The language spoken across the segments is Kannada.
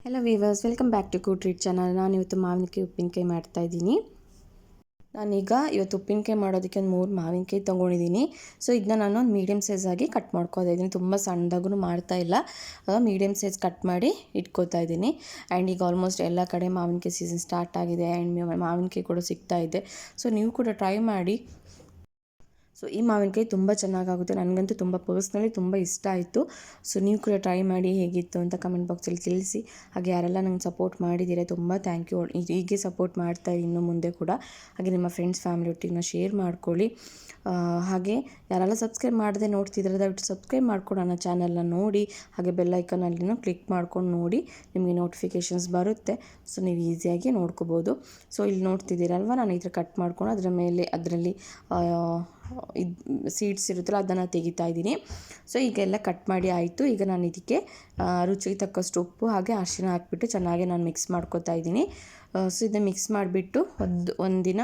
Hello viewers, welcome back to Food Treat channel. ನಾನು ಇವತ್ತು ಮಾವಿನಕಾಯಿ ಉಪ್ಪಿನಕಾಯಿ ಮಾಡ್ತಾಯಿದ್ದೀನಿ. ನಾನೀಗ ಇವತ್ತು ಉಪ್ಪಿನಕಾಯಿ ಮಾಡೋದಕ್ಕೆ ಒಂದು 3 ಮಾವಿನಕಾಯಿ ತೊಗೊಂಡಿದ್ದೀನಿ. ಸೊ ಇದನ್ನ ನಾನು ಒಂದು ಮೀಡಿಯಮ್ ಸೈಜಾಗಿ ಕಟ್ ಮಾಡ್ಕೋತಾ ಇದ್ದೀನಿ. ತುಂಬ ಸಣ್ಣದಾಗೂ ಮಾಡ್ತಾ ಇಲ್ಲ, ಮೀಡಿಯಮ್ ಸೈಜ್ ಕಟ್ ಮಾಡಿ ಇಟ್ಕೋತಾ ಇದ್ದೀನಿ. ಆ್ಯಂಡ್ ಈಗ ಆಲ್ಮೋಸ್ಟ್ ಎಲ್ಲ ಕಡೆ ಮಾವಿನಕಾಯಿ ಸೀಸನ್ ಸ್ಟಾರ್ಟ್ ಆಗಿದೆ ಆ್ಯಂಡ್ ಮಾವಿನಕಾಯಿ ಕೂಡ ಸಿಗ್ತಾ ಇದೆ. ಸೊ ನೀವು ಕೂಡ ಟ್ರೈ ಮಾಡಿ. ಸೊ ಈ ಮಾವಿನಕಾಯಿ ತುಂಬ ಚೆನ್ನಾಗಾಗುತ್ತೆ. ನನಗಂತೂ ತುಂಬ ಪರ್ಸ್ನಲಿ ತುಂಬ ಇಷ್ಟ ಆಯಿತು. ಸೊ ನೀವು ಕೂಡ ಟ್ರೈ ಮಾಡಿ ಹೇಗಿತ್ತು ಅಂತ ಕಮೆಂಟ್ ಬಾಕ್ಸಲ್ಲಿ ತಿಳಿಸಿ. ಹಾಗೆ ಯಾರೆಲ್ಲ ನಂಗೆ ಸಪೋರ್ಟ್ ಮಾಡಿದ್ದೀರಾ ತುಂಬ ಥ್ಯಾಂಕ್ ಯು. ಹೀಗೆ ಸಪೋರ್ಟ್ ಮಾಡ್ತಾ ಇನ್ನು ಮುಂದೆ ಕೂಡ. ಹಾಗೆ ನಿಮ್ಮ ಫ್ರೆಂಡ್ಸ್ ಫ್ಯಾಮಿಲಿ ಒಟ್ಟಿಗೆ ಶೇರ್ ಮಾಡ್ಕೊಳ್ಳಿ. ಹಾಗೆ ಯಾರೆಲ್ಲ ಸಬ್ಸ್ಕ್ರೈಬ್ ಮಾಡದೆ ನೋಡ್ತಿದ್ರೆ ದಯವಿಟ್ಟು ಸಬ್ಸ್ಕ್ರೈಬ್ ಮಾಡ್ಕೊಂಡು ನನ್ನ ಚಾನಲ್ನ ನೋಡಿ. ಹಾಗೆ ಬೆಲ್ ಐಕನಲ್ಲಿನೂ ಕ್ಲಿಕ್ ಮಾಡ್ಕೊಂಡು ನೋಡಿ, ನಿಮಗೆ ನೋಟಿಫಿಕೇಷನ್ಸ್ ಬರುತ್ತೆ. ಸೊ ನೀವು ಈಸಿಯಾಗಿ ನೋಡ್ಕೋಬೋದು. ಸೊ ಇಲ್ಲಿ ನೋಡ್ತಿದ್ದೀರಲ್ವ, ನಾನು ಈ ಥರ ಕಟ್ ಮಾಡ್ಕೊಂಡು ಅದರಲ್ಲಿ ಸೀಡ್ಸ್ ಇರುತ್ತಲ್ಲ ಅದನ್ನು ತೆಗಿತಾ ಇದ್ದೀನಿ. ಸೊ ಈಗೆಲ್ಲ ಕಟ್ ಮಾಡಿ ಆಯಿತು. ಈಗ ನಾನು ಇದಕ್ಕೆ ರುಚಿಗೆ ತಕ್ಕಷ್ಟು ಉಪ್ಪು ಹಾಗೆ ಅರಿಶಿನ ಹಾಕಿಬಿಟ್ಟು ಚೆನ್ನಾಗಿ ನಾನು ಮಿಕ್ಸ್ ಮಾಡ್ಕೊತಾ ಇದ್ದೀನಿ. ಸೊ ಇದನ್ನ ಮಿಕ್ಸ್ ಮಾಡಿಬಿಟ್ಟು ಒಂದಿನ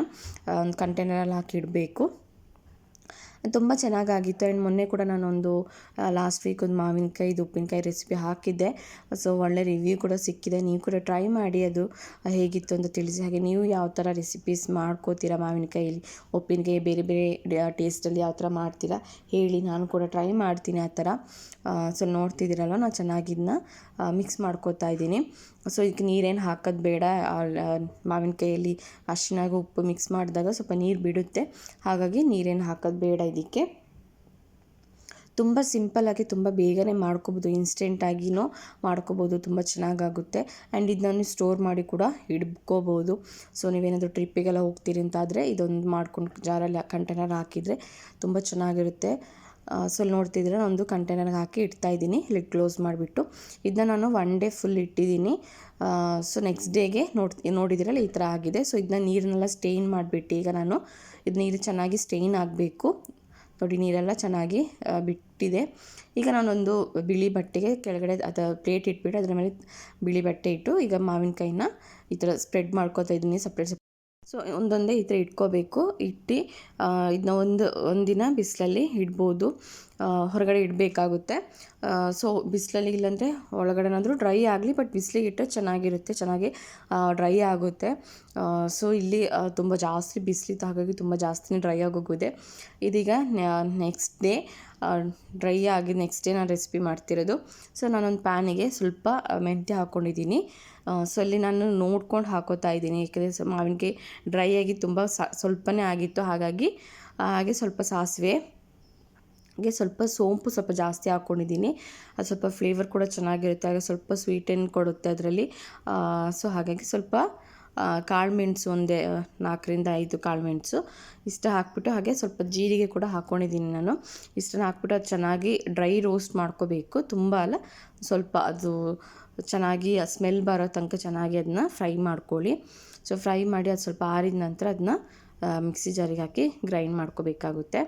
ಒಂದು ಕಂಟೈನರಲ್ಲಿ ಹಾಕಿಡಬೇಕು. ತುಂಬ ಚೆನ್ನಾಗಾಗಿತ್ತು. ಆ್ಯಂಡ್ ಮೊನ್ನೆ ಕೂಡ ನಾನೊಂದು ಲಾಸ್ಟ್ ವೀಕ್ ಒಂದು ಮಾವಿನಕಾಯಿದು ಉಪ್ಪಿನಕಾಯಿ ರೆಸಿಪಿ ಹಾಕಿದ್ದೆ. ಸೊ ಒಳ್ಳೆ ರಿವ್ಯೂ ಕೂಡ ಸಿಕ್ಕಿದೆ. ನೀವು ಕೂಡ ಟ್ರೈ ಮಾಡಿ ಅದು ಹೇಗಿತ್ತು ಅಂತ ತಿಳಿಸಿ. ಹಾಗೆ ನೀವು ಯಾವ ಥರ ರೆಸಿಪೀಸ್ ಮಾಡ್ಕೋತೀರಾ ಮಾವಿನಕಾಯಲ್ಲಿ ಉಪ್ಪಿನಕಾಯಿ ಬೇರೆ ಬೇರೆ ಟೇಸ್ಟಲ್ಲಿ ಯಾವ ಥರ ಮಾಡ್ತೀರಾ ಹೇಳಿ, ನಾನು ಕೂಡ ಟ್ರೈ ಮಾಡ್ತೀನಿ ಆ ಥರ. ಸೊ ನೋಡ್ತಿದ್ದೀರಲ್ವ, ನಾನು ಚೆನ್ನಾಗಿದ್ದನ್ನ ಮಿಕ್ಸ್ ಮಾಡ್ಕೋತಾ ಇದ್ದೀನಿ. ಸೊ ಇದಕ್ಕೆ ನೀರೇನು ಹಾಕೋದು ಬೇಡ. ಮಾವಿನಕಾಯಲ್ಲಿ ಅರಿಶಿನಾಗ ಉಪ್ಪು ಮಿಕ್ಸ್ ಮಾಡಿದಾಗ ಸ್ವಲ್ಪ ನೀರು ಬಿಡುತ್ತೆ, ಹಾಗಾಗಿ ನೀರೇನು ಹಾಕೋದು ಬೇಡ ಇದಕ್ಕೆ. ತುಂಬ ಸಿಂಪಲ್ಲಾಗಿ ತುಂಬ ಬೇಗನೆ ಮಾಡ್ಕೋಬೋದು, ಇನ್ಸ್ಟೆಂಟಾಗಿನೂ ಮಾಡ್ಕೋಬೋದು, ತುಂಬ ಚೆನ್ನಾಗಾಗುತ್ತೆ. ಆ್ಯಂಡ್ ಇದನ್ನು ಸ್ಟೋರ್ ಮಾಡಿ ಕೂಡ ಇಡ್ಕೋಬೋದು. ಸೊ ನೀವೇನಾದರೂ ಟ್ರಿಪ್ಪಿಗೆಲ್ಲ ಹೋಗ್ತೀರಿ ಅಂತಾದರೆ ಇದೊಂದು ಮಾಡ್ಕೊಂಡು ಜಾರಲ್ಲಿ ಕಂಟೈನರ್ ಹಾಕಿದರೆ ತುಂಬ ಚೆನ್ನಾಗಿರುತ್ತೆ. ಸೊ ನೋಡ್ತಿದ್ರೆ ಒಂದು ಕಂಟೈನರ್ಗೆ ಹಾಕಿ ಇಡ್ತಾಯಿದ್ದೀನಿ, ಲಿಡ್ ಕ್ಲೋಸ್ ಮಾಡಿಬಿಟ್ಟು. ಇದನ್ನ ನಾನು 1 ಡೇ ಫುಲ್ ಇಟ್ಟಿದ್ದೀನಿ. ಸೊ ನೆಕ್ಸ್ಟ್ ಡೇಗೆ ನೋಡಿದಿರಲ್ಲ ಈ ಥರ ಆಗಿದೆ. ಸೊ ಇದನ್ನ ನೀರನ್ನೆಲ್ಲ ಸ್ಟೇನ್ ಮಾಡಿಬಿಟ್ಟು ಈಗ ನಾನು ನೀರು ಚೆನ್ನಾಗಿ ಸ್ಟೇನ್ ಆಗಬೇಕು. ನೋಡಿ ನೀರೆಲ್ಲ ಚೆನ್ನಾಗಿ ಬಿಟ್ಟಿದೆ. ಈಗ ನಾನೊಂದು ಬಿಳಿ ಬಟ್ಟೆಗೆ ಕೆಳಗಡೆ ಪ್ಲೇಟ್ ಇಟ್ಬಿಟ್ಟು ಅದರ ಮೇಲೆ ಬಿಳಿ ಬಟ್ಟೆ ಇಟ್ಟು ಈಗ ಮಾವಿನಕಾಯಿನ ಈ ಥರ ಸ್ಪ್ರೆಡ್ ಮಾಡ್ಕೊತಾ ಇದ್ದೀನಿ ಸಪ್ರೇಟ್. ಸೊ ಒಂದೊಂದೇ ಈ ಥರ ಇಟ್ಕೋಬೇಕು. ಇದನ್ನ ಒಂದಿನ ಬಿಸಿಲಲ್ಲಿ ಇಡ್ಬೋದು, ಹೊರಗಡೆ ಇಡಬೇಕಾಗುತ್ತೆ. ಸೊ ಬಿಸಿಲಲ್ಲಿ ಇಲ್ಲಾಂದರೆ ಒಳಗಡೆನಾದರೂ ಡ್ರೈ ಆಗಲಿ, ಬಟ್ ಬಿಸಿಲಿಗೆ ಇಟ್ಟರೆ ಚೆನ್ನಾಗಿರುತ್ತೆ, ಚೆನ್ನಾಗಿ ಡ್ರೈ ಆಗುತ್ತೆ. ಸೊ ಇಲ್ಲಿ ತುಂಬ ಜಾಸ್ತಿ ಬಿಸಿಲಿತ್ತು, ಹಾಗಾಗಿ ತುಂಬ ಜಾಸ್ತಿನೇ ಡ್ರೈ ಆಗೋಗಿದೆ. ಇದೀಗ ನೆಕ್ಸ್ಟ್ ಡೇ ಡ್ರೈ ಆಗಿ ನೆಕ್ಸ್ಟ್ ಡೇ ನಾನು ರೆಸಿಪಿ ಮಾಡ್ತಿರೋದು. ಸೊ ನಾನೊಂದು ಪ್ಯಾನಿಗೆ ಸ್ವಲ್ಪ ಮೆಂತ್ಯ ಹಾಕ್ಕೊಂಡಿದ್ದೀನಿ. ಸೊ ಅಲ್ಲಿ ನಾನು ನೋಡ್ಕೊಂಡು ಹಾಕೋತಾ ಇದ್ದೀನಿ, ಏಕೆಂದರೆ ಮಾವಿನಕಾಯಿ ಡ್ರೈ ಆಗಿ ತುಂಬ ಸ್ವಲ್ಪನೇ ಆಗಿತ್ತು. ಹಾಗೆ ಸ್ವಲ್ಪ ಸಾಸಿವೆ, ಹಾಗೆ ಸ್ವಲ್ಪ ಸೋಂಪು ಸ್ವಲ್ಪ ಜಾಸ್ತಿ ಹಾಕ್ಕೊಂಡಿದ್ದೀನಿ. ಅದು ಸ್ವಲ್ಪ ಫ್ಲೇವರ್ ಕೂಡ ಚೆನ್ನಾಗಿರುತ್ತೆ, ಹಾಗೆ ಸ್ವಲ್ಪ ಸ್ವೀಟನ್ನು ಕೊಡುತ್ತೆ ಅದರಲ್ಲಿ. ಸೊ ಹಾಗಾಗಿ ಸ್ವಲ್ಪ ಕಾಳುಮೆಣಸು 4ರಿಂದ 5 ಕಾಳುಮೆಣಸು ಇಷ್ಟ ಹಾಕ್ಬಿಟ್ಟು, ಹಾಗೆ ಸ್ವಲ್ಪ ಜೀರಿಗೆ ಕೂಡ ಹಾಕ್ಕೊಂಡಿದ್ದೀನಿ ನಾನು. ಇಷ್ಟನ್ನು ಹಾಕ್ಬಿಟ್ಟು ಅದು ಚೆನ್ನಾಗಿ ಡ್ರೈ ರೋಸ್ಟ್ ಮಾಡ್ಕೋಬೇಕು, ತುಂಬ ಅಲ್ಲ, ಸ್ವಲ್ಪ ಅದು ಚೆನ್ನಾಗಿ ಸ್ಮೆಲ್ ಬರೋ ತನಕ ಚೆನ್ನಾಗಿ ಅದನ್ನ ಫ್ರೈ ಮಾಡ್ಕೊಳ್ಳಿ. ಸೊ ಫ್ರೈ ಮಾಡಿ ಅದು ಸ್ವಲ್ಪ ಆರಿದ ನಂತರ ಅದನ್ನ ಮಿಕ್ಸಿ ಜಾರಿಗೆ ಹಾಕಿ ಗ್ರೈಂಡ್ ಮಾಡ್ಕೋಬೇಕಾಗುತ್ತೆ.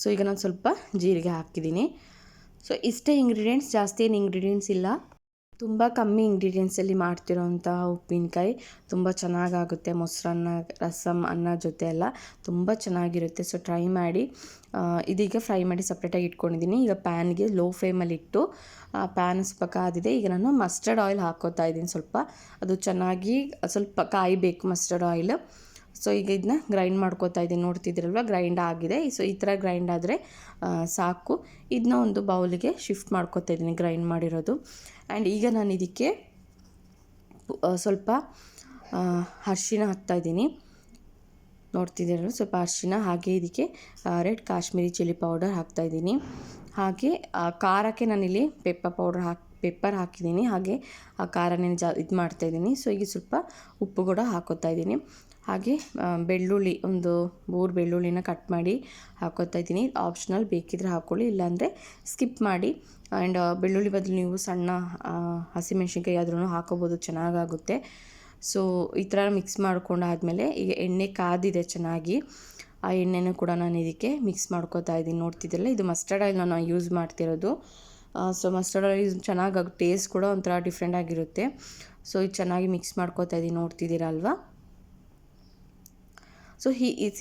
ಸೊ ಈಗ ನಾನು ಸ್ವಲ್ಪ ಜೀರಿಗೆ ಹಾಕಿದ್ದೀನಿ. ಸೊ ಇಷ್ಟೇ ಇಂಗ್ರೀಡಿಯೆಂಟ್ಸ್, ಜಾಸ್ತಿ ಏನು ಇಂಗ್ರೀಡಿಯೆಂಟ್ಸ್ ಇಲ್ಲ, ತುಂಬ ಕಮ್ಮಿ ಇಂಗ್ರೀಡಿಯೆಂಟ್ಸಲ್ಲಿ ಮಾಡ್ತಿರೋಂಥ ಉಪ್ಪಿನಕಾಯಿ ತುಂಬ ಚೆನ್ನಾಗಾಗುತ್ತೆ. ಮೊಸರನ್ನ, ರಸಮ್, ಅನ್ನ ಜೊತೆ ಎಲ್ಲ ತುಂಬ ಚೆನ್ನಾಗಿರುತ್ತೆ. ಸೊ ಟ್ರೈ ಮಾಡಿ. ಇದೀಗ ಫ್ರೈ ಮಾಡಿ ಸಪ್ರೇಟಾಗಿ ಇಟ್ಕೊಂಡಿದ್ದೀನಿ. ಈಗ ಪ್ಯಾನ್ಗೆ ಲೋ ಫ್ಲೇಮಲ್ಲಿ ಇಟ್ಟು ಪ್ಯಾನ್ ಸ್ವಲ್ಪ ಕಾದಿದೆ. ಈಗ ನಾನು ಮಸ್ಟರ್ಡ್ ಆಯಿಲ್ ಹಾಕ್ಕೋತಾ ಇದ್ದೀನಿ. ಅದು ಚೆನ್ನಾಗಿ ಸ್ವಲ್ಪ ಕಾಯಬೇಕು ಮಸ್ಟರ್ಡ್ ಆಯಿಲ್. ಸೊ ಈಗ ಇದನ್ನ ಗ್ರೈಂಡ್ ಮಾಡ್ಕೋತಾ ಇದ್ದೀನಿ, ನೋಡ್ತಿದ್ದೀರಲ್ವ ಗ್ರೈಂಡ್ ಆಗಿದೆ. ಸೊ ಈ ಥರ ಗ್ರೈಂಡ್ ಆದರೆ ಸಾಕು. ಇದನ್ನ ಒಂದು ಬೌಲಿಗೆ ಶಿಫ್ಟ್ ಮಾಡ್ಕೋತಾ ಇದ್ದೀನಿ, ಗ್ರೈಂಡ್ ಮಾಡಿರೋದು. ಆ್ಯಂಡ್ ಈಗ ನಾನು ಇದಕ್ಕೆ ಸ್ವಲ್ಪ ಅರಿಶಿನ ಹಾಕ್ತಾಯಿದ್ದೀನಿ, ನೋಡ್ತಿದ್ದೀರಲ್ವ ಸ್ವಲ್ಪ ಅರಿಶಿನ. ಹಾಗೆ ಇದಕ್ಕೆ ರೆಡ್ ಕಾಶ್ಮೀರಿ ಚಿಲ್ಲಿ ಪೌಡರ್ ಹಾಕ್ತಾಯಿದ್ದೀನಿ. ಹಾಗೆ ಖಾರಕ್ಕೆ ನಾನಿಲ್ಲಿ ಪೆಪ್ಪರ್ ಹಾಕಿದ್ದೀನಿ. ಹಾಗೆ ಆ ಖಾರನೇ ಇದು ಮಾಡ್ತಾಯಿದ್ದೀನಿ. ಸೊ ಈಗ ಸ್ವಲ್ಪ ಉಪ್ಪು ಕೂಡ ಹಾಕೋತಾ ಇದ್ದೀನಿ. ಹಾಗೆ ಬೆಳ್ಳುಳ್ಳಿ, ಒಂದು 3 ಬೆಳ್ಳುಳ್ಳಿನ ಕಟ್ ಮಾಡಿ ಹಾಕೋತಾ ಇದ್ದೀನಿ. ಆಪ್ಷನಲ್, ಬೇಕಿದ್ರೆ ಹಾಕ್ಕೊಳ್ಳಿ, ಇಲ್ಲಾಂದರೆ ಸ್ಕಿಪ್ ಮಾಡಿ. ಆ್ಯಂಡ್ ಬೆಳ್ಳುಳ್ಳಿ ಬದಲು ನೀವು ಸಣ್ಣ ಹಸಿಮೆಣ್ಸಿನ್ಕಾಯಿ ಆದ್ರೂ ಹಾಕೋಬೋದು, ಚೆನ್ನಾಗಾಗುತ್ತೆ. ಸೊ ಈ ಥರ ಮಿಕ್ಸ್ ಮಾಡ್ಕೊಂಡಾದಮೇಲೆ ಈಗ ಎಣ್ಣೆ ಕಾದಿದೆ ಚೆನ್ನಾಗಿ. ಆ ಎಣ್ಣೆನೂ ಕೂಡ ನಾನು ಇದಕ್ಕೆ ಮಿಕ್ಸ್ ಮಾಡ್ಕೋತಾ ಇದ್ದೀನಿ. ನೋಡ್ತಿದ್ದಿಲ್ಲ, ಇದು ಮಸ್ಟರ್ಡ್ ಆಯಿಲ್ ನಾನು ಯೂಸ್ ಮಾಡ್ತಿರೋದು. ಸೊ ಮಸ್ಟರ್ಡ್ ಆಯಿಲ್ ಚೆನ್ನಾಗಿ ಟೇಸ್ಟ್ ಕೂಡ ಒಂಥರ ಡಿಫ್ರೆಂಟ್ ಆಗಿರುತ್ತೆ. ಸೊ ಇದು ಚೆನ್ನಾಗಿ ಮಿಕ್ಸ್ ಮಾಡ್ಕೋತಾ ಇದ್ದೀನಿ, ನೋಡ್ತಿದ್ದೀರಾ ಅಲ್ವಾ. ಸೊ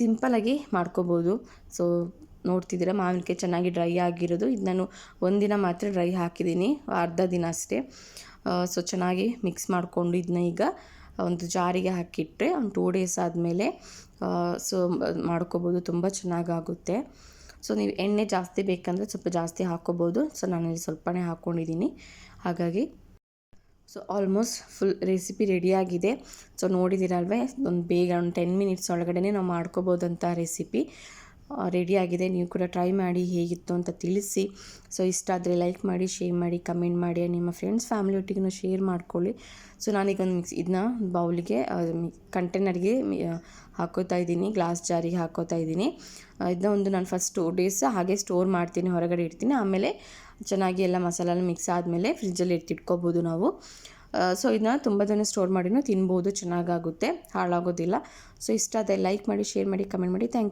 ಸಿಂಪಲಾಗಿ ಮಾಡ್ಕೋಬೋದು. ಸೊ ನೋಡ್ತಿದ್ದೀರಾ ಮಾವಿನಕಾಯಿ ಚೆನ್ನಾಗಿ ಡ್ರೈ ಆಗಿರೋದು. ಇದು ನಾನು ಒಂದಿನ ಮಾತ್ರ ಡ್ರೈ ಹಾಕಿದ್ದೀನಿ, ಅರ್ಧ ದಿನ ಅಷ್ಟೇ. ಸೊ ಚೆನ್ನಾಗಿ ಮಿಕ್ಸ್ ಮಾಡಿಕೊಂಡು ಇದನ್ನ ಈಗ ಒಂದು ಜಾರಿಗೆ ಹಾಕಿಟ್ಟರೆ ಒಂದು 2 ಡೇಸ್ ಆದಮೇಲೆ ಸೊ ಮಾಡ್ಕೋಬೋದು, ತುಂಬ ಚೆನ್ನಾಗಾಗುತ್ತೆ. ಸೊ ನೀವು ಎಣ್ಣೆ ಜಾಸ್ತಿ ಬೇಕಂದರೆ ಸ್ವಲ್ಪ ಜಾಸ್ತಿ ಹಾಕ್ಕೋಬೋದು. ಸೊ ನಾನಿಲ್ಲಿ ಸ್ವಲ್ಪನೇ ಹಾಕ್ಕೊಂಡಿದ್ದೀನಿ. ಹಾಗಾಗಿ ಸೊ ಆಲ್ಮೋಸ್ಟ್ ಫುಲ್ ರೆಸಿಪಿ ರೆಡಿಯಾಗಿದೆ. ಸೊ ನೋಡಿದ್ದೀರಲ್ವೇ, ಒಂದು ಬೇಗ ಒಂದು 10 ಮಿನಿಟ್ಸ್ ಒಳಗಡೆ ನಾವು ಮಾಡ್ಕೋಬೋದಂಥ ರೆಸಿಪಿ ರೆಡಿಯಾಗಿದೆ. ನೀವು ಕೂಡ ಟ್ರೈ ಮಾಡಿ ಹೇಗಿತ್ತು ಅಂತ ತಿಳಿಸಿ. ಸೊ ಇಷ್ಟ ಆದರೆ ಲೈಕ್ ಮಾಡಿ, ಶೇರ್ ಮಾಡಿ, ಕಮೆಂಟ್ ಮಾಡಿ, ನಿಮ್ಮ ಫ್ರೆಂಡ್ಸ್ ಫ್ಯಾಮಿಲಿ ಒಟ್ಟಿಗೂ ಶೇರ್ ಮಾಡ್ಕೊಳ್ಳಿ. ಸೊ ನಾನೀಗ ಒಂದು ಇದನ್ನ ಬೌಲಿಗೆ ಕಂಟೈನರ್ಗೆ ಹಾಕೋತಾ ಇದ್ದೀನಿ, ಗ್ಲಾಸ್ ಜಾರಿಗೆ ಹಾಕೋತಾ ಇದ್ದೀನಿ. ಇದನ್ನ ಒಂದು ನಾನು ಫಸ್ಟ್ 2 ಡೇಸ್ ಹಾಗೆ ಸ್ಟೋರ್ ಮಾಡ್ತೀನಿ, ಹೊರಗಡೆ ಇಡ್ತೀನಿ. ಆಮೇಲೆ ಚೆನ್ನಾಗಿ ಎಲ್ಲ ಮಸಾಲೆ ಮಿಕ್ಸ್ ಆದಮೇಲೆ ಫ್ರಿಜ್ಜಲ್ಲಿ ಎತ್ತಿಟ್ಕೋಬೋದು ನಾವು. ಸೊ ಇದನ್ನ ತುಂಬ ದಿನ ಸ್ಟೋರ್ ಮಾಡಿನೂ ತಿನ್ಬೋದು, ಚೆನ್ನಾಗಾಗುತ್ತೆ, ಹಾಳಾಗೋದಿಲ್ಲ. ಸೊ ಇಷ್ಟ ಆದರೆ ಲೈಕ್ ಮಾಡಿ, ಶೇರ್ ಮಾಡಿ, ಕಮೆಂಟ್ ಮಾಡಿ. Thank you.